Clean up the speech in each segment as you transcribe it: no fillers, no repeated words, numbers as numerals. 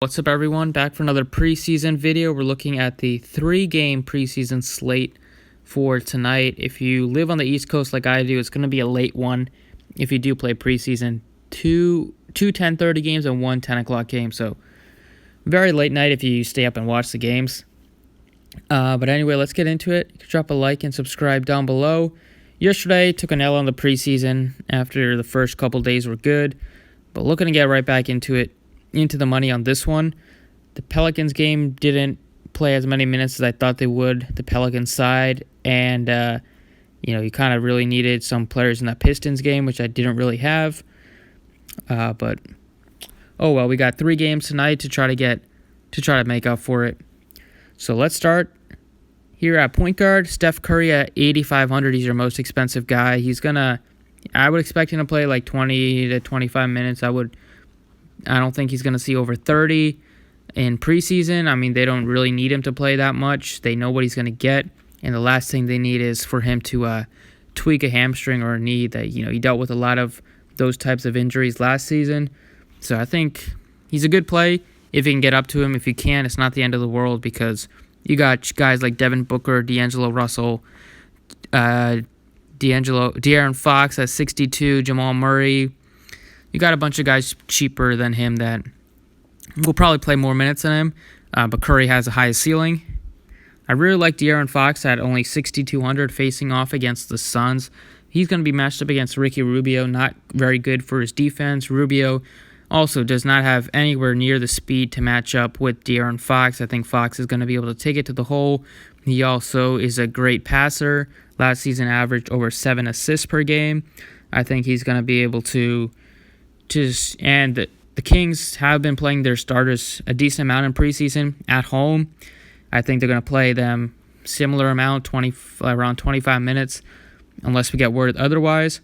What's up, everyone? Back for another preseason video. We're looking at the 3-game preseason slate for tonight. If you live on the East Coast like I do, it's going to be a late one. If you do play preseason, two 10:30 games and one 10 o'clock game. So very late night if you stay up and watch the games. But anyway, let's get into it. You can drop a like and subscribe down below. Yesterday, took an L on the preseason after the first couple days were good. But looking to get right back into the money on this one. The Pelicans game didn't play as many minutes as I thought they would, the Pelicans side, and you kind of really needed some players in that Pistons game, which I didn't really have. But oh well, we got 3 games tonight to try to make up for it. So let's start here at point guard. Steph Curry at 8,500. He's your most expensive guy. I would expect him to play like 20 to 25 minutes. I don't think he's going to see over 30 in preseason. I mean, they don't really need him to play that much. They know what he's going to get, and the last thing they need is for him to tweak a hamstring or a knee. That he dealt with a lot of those types of injuries last season. So I think he's a good play if you can get up to him. If you can, it's not the end of the world because you got guys like Devin Booker, D'Angelo Russell, De'Aaron Fox at 62, Jamal Murray. You got a bunch of guys cheaper than him that will probably play more minutes than him, but Curry has the highest ceiling. I really like De'Aaron Fox at only 6,200 facing off against the Suns. He's going to be matched up against Ricky Rubio, not very good for his defense. Rubio also does not have anywhere near the speed to match up with De'Aaron Fox. I think Fox is going to be able to take it to the hole. He also is a great passer. Last season averaged over 7 assists per game. I think he's going to be able to and the Kings have been playing their starters a decent amount in preseason at home. I think they're going to play them similar amount, around 25 minutes, unless we get word otherwise.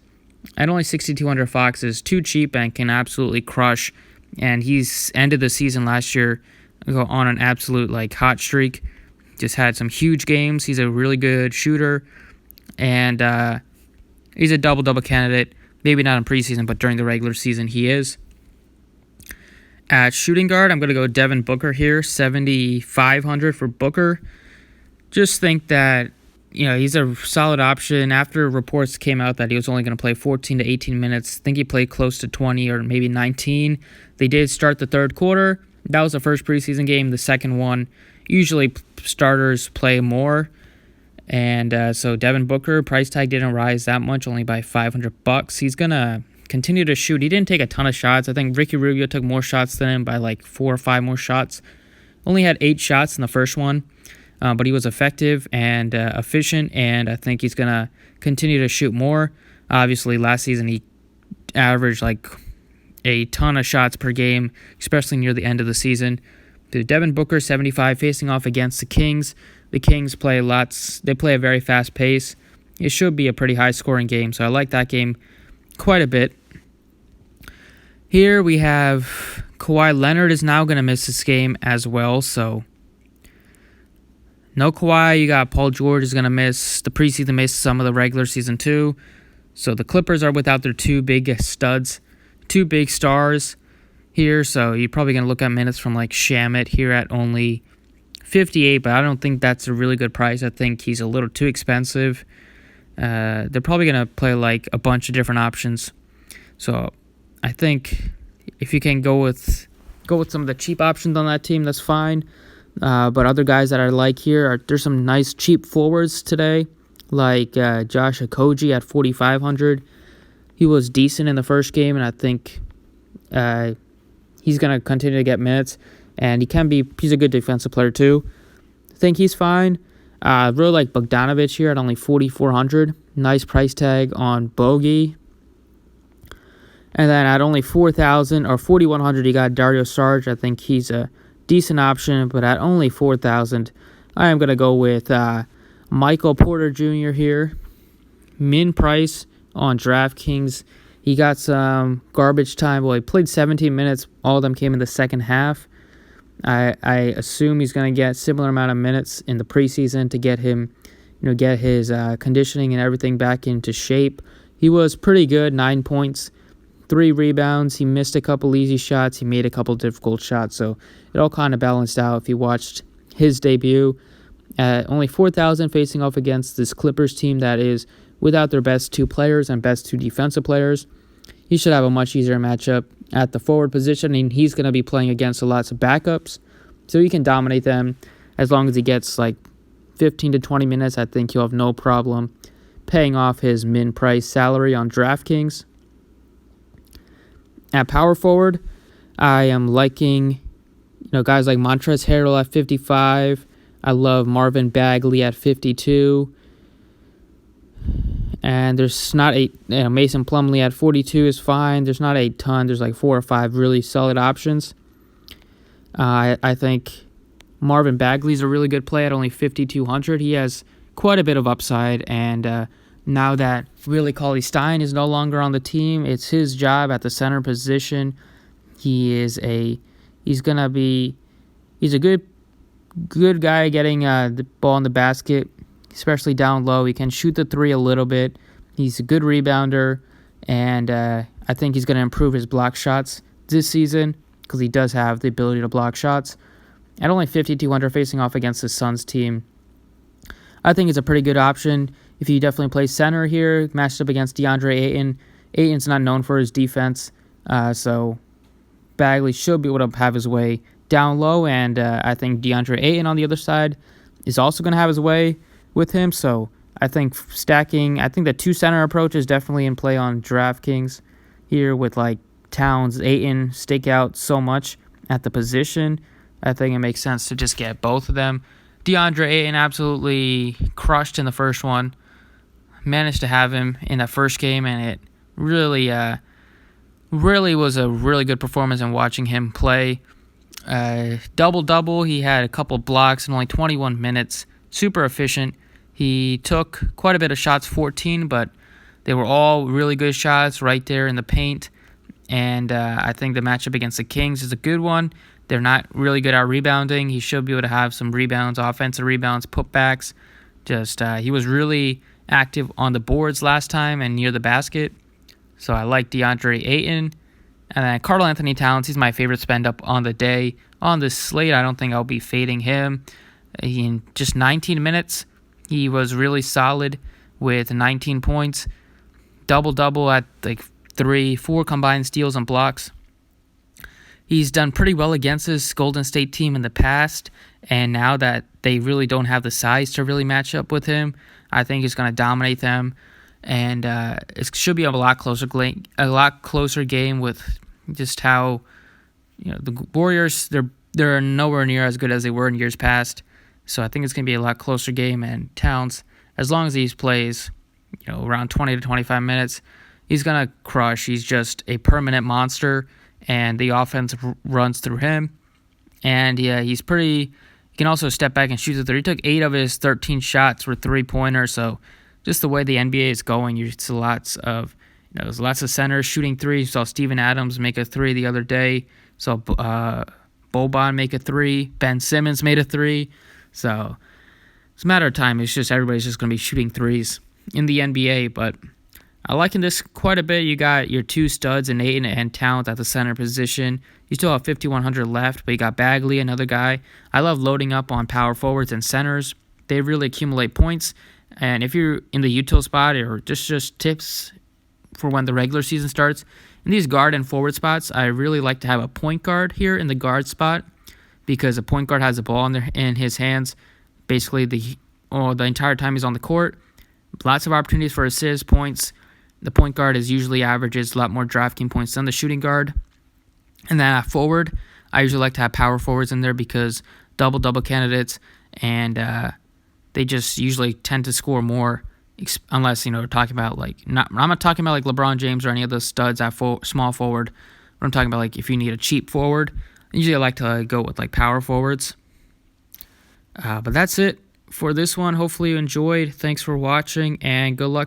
At only 6,200, Fox is too cheap and can absolutely crush. And he's ended the season last year on an absolute hot streak. Just had some huge games. He's a really good shooter, and he's a double-double candidate. Maybe not in preseason, but during the regular season he is. At shooting guard, I'm going to go Devin Booker here, 7,500 for Booker. Just think that he's a solid option. After reports came out that he was only going to play 14 to 18 minutes, I think he played close to 20 or maybe 19. They did start the third quarter. That was the first preseason game. The second one, usually starters play more. And so Devin Booker, price tag didn't rise that much, only by $500. He's going to continue to shoot. He didn't take a ton of shots. I think Ricky Rubio took more shots than him by 4 or 5 more shots. Only had 8 shots in the first one, but he was effective and efficient, and I think he's going to continue to shoot more. Obviously, last season he averaged a ton of shots per game, especially near the end of the season. The Devin Booker, 75, facing off against the Kings. The Kings play lots. They play a very fast pace. It should be a pretty high-scoring game, so I like that game quite a bit. Here we have Kawhi Leonard is now going to miss this game as well, so no Kawhi. You got Paul George is going to miss the preseason, miss some of the regular season too. So the Clippers are without their 2 big studs, 2 big stars here, so you're probably going to look at minutes from Shamet here at only 58, but I don't think that's a really good price. I think he's a little too expensive. They're probably going to play a bunch of different options. So I think if you can go with some of the cheap options on that team, that's fine. But other guys that I like here, there's some nice cheap forwards today, like Josh Okogie at 4,500. He was decent in the first game, and I think he's going to continue to get minutes. And he's a good defensive player too. I think he's fine. Really like Bogdanovic here at only 4,400. Nice price tag on Bogey. And then at only 4,000 or 4,100, you got Dario Saric. I think he's a decent option, but at only 4,000, I am going to go with Michael Porter Jr. here. Min price on Draftkings. He got some garbage time. Well, he played 17 minutes. All of them came in the second half. I assume he's going to get similar amount of minutes in the preseason to get him, get his conditioning and everything back into shape. He was pretty good, 9 points, 3 rebounds. He missed a couple easy shots. He made a couple difficult shots. So it all kind of balanced out if you watched his debut. Only 4,000 facing off against this Clippers team that is without their best 2 players and best 2 defensive players. He should have a much easier matchup at the forward position, and he's going to be playing against lots of backups. So he can dominate them as long as he gets like 15 to 20 minutes. I think he'll have no problem paying off his min-price salary on DraftKings. At power forward, I am liking guys like Montrezl Harrell at 55. I love Marvin Bagley at 52. And there's not Mason Plumlee at 42 is fine. There's not a ton. There's like 4 or 5 really solid options. I think Marvin Bagley's a really good play at only 5,200. He has quite a bit of upside, and now that Willie Cauley-Stein is no longer on the team, it's his job at the center position. He's a good guy getting the ball in the basket, especially down low. He can shoot the 3 a little bit. He's a good rebounder, and I think he's going to improve his block shots this season because he does have the ability to block shots. At only 5,200 facing off against the Suns team, I think it's a pretty good option. If you definitely play center here, matched up against DeAndre Atten. Ayton's not known for his defense, so Bagley should be able to have his way down low, and I think DeAndre Atten on the other side is also going to have his way with him. So I think the 2 center approach is definitely in play on DraftKings here with like Towns, Atten stake out so much at the position. I think it makes sense to just get both of them. DeAndre Atten absolutely crushed in the first one. Managed to have him in that first game, and it really was a really good performance in watching him play. Double-double, he had a couple blocks in only 21 minutes. Super efficient. He took quite a bit of shots, 14, but they were all really good shots right there in the paint. And I think the matchup against the Kings is a good one. They're not really good at rebounding. He should be able to have some rebounds, offensive rebounds, putbacks. He was really active on the boards last time and near the basket. So I like DeAndre Atten. And then KarlAnthony Towns, he's my favorite spend up on the day. On this slate, I don't think I'll be fading him. In just 19 minutes, he was really solid with 19 points. Double-double at like 4 combined steals and blocks. He's done pretty well against this Golden State team in the past, and now that they really don't have the size to really match up with him, I think he's going to dominate them, and it should be a lot closer game with just how the Warriors they're nowhere near as good as they were in years past. So I think it's going to be a lot closer game, and Towns, as long as he plays around 20 to 25 minutes, he's going to crush. He's just a permanent monster, and the offense runs through him. And yeah, he can also step back and shoot the 3. He took 8 of his 13 shots were 3-pointers. So just the way the NBA is going, you see lots of centers shooting 3. You saw Steven Adams make a 3 the other day. So Boban make a 3. Ben Simmons made a 3. So it's a matter of time. It's just everybody's just going to be shooting 3s in the NBA. But I liking this quite a bit. You got your 2 studs in Atten and Towns at the center position. You still have 5,100 left, but you got Bagley, another guy. I love loading up on power forwards and centers. They really accumulate points. And if you're in the util spot, or just tips for when the regular season starts, in these guard and forward spots, I really like to have a point guard here in the guard spot, because a point guard has the ball in his hands basically the entire time he's on the court. Lots of opportunities for assists, points. The point guard usually averages a lot more DraftKings points than the shooting guard. And then at forward, I usually like to have power forwards in there because double-double candidates, and they just usually tend to score more, unless we're talking about I'm not talking about like LeBron James or any of the studs at small forward. But I'm talking about like if you need a cheap forward. Usually I like to go with like power forwards. But that's it for this one. Hopefully you enjoyed. Thanks for watching, and good luck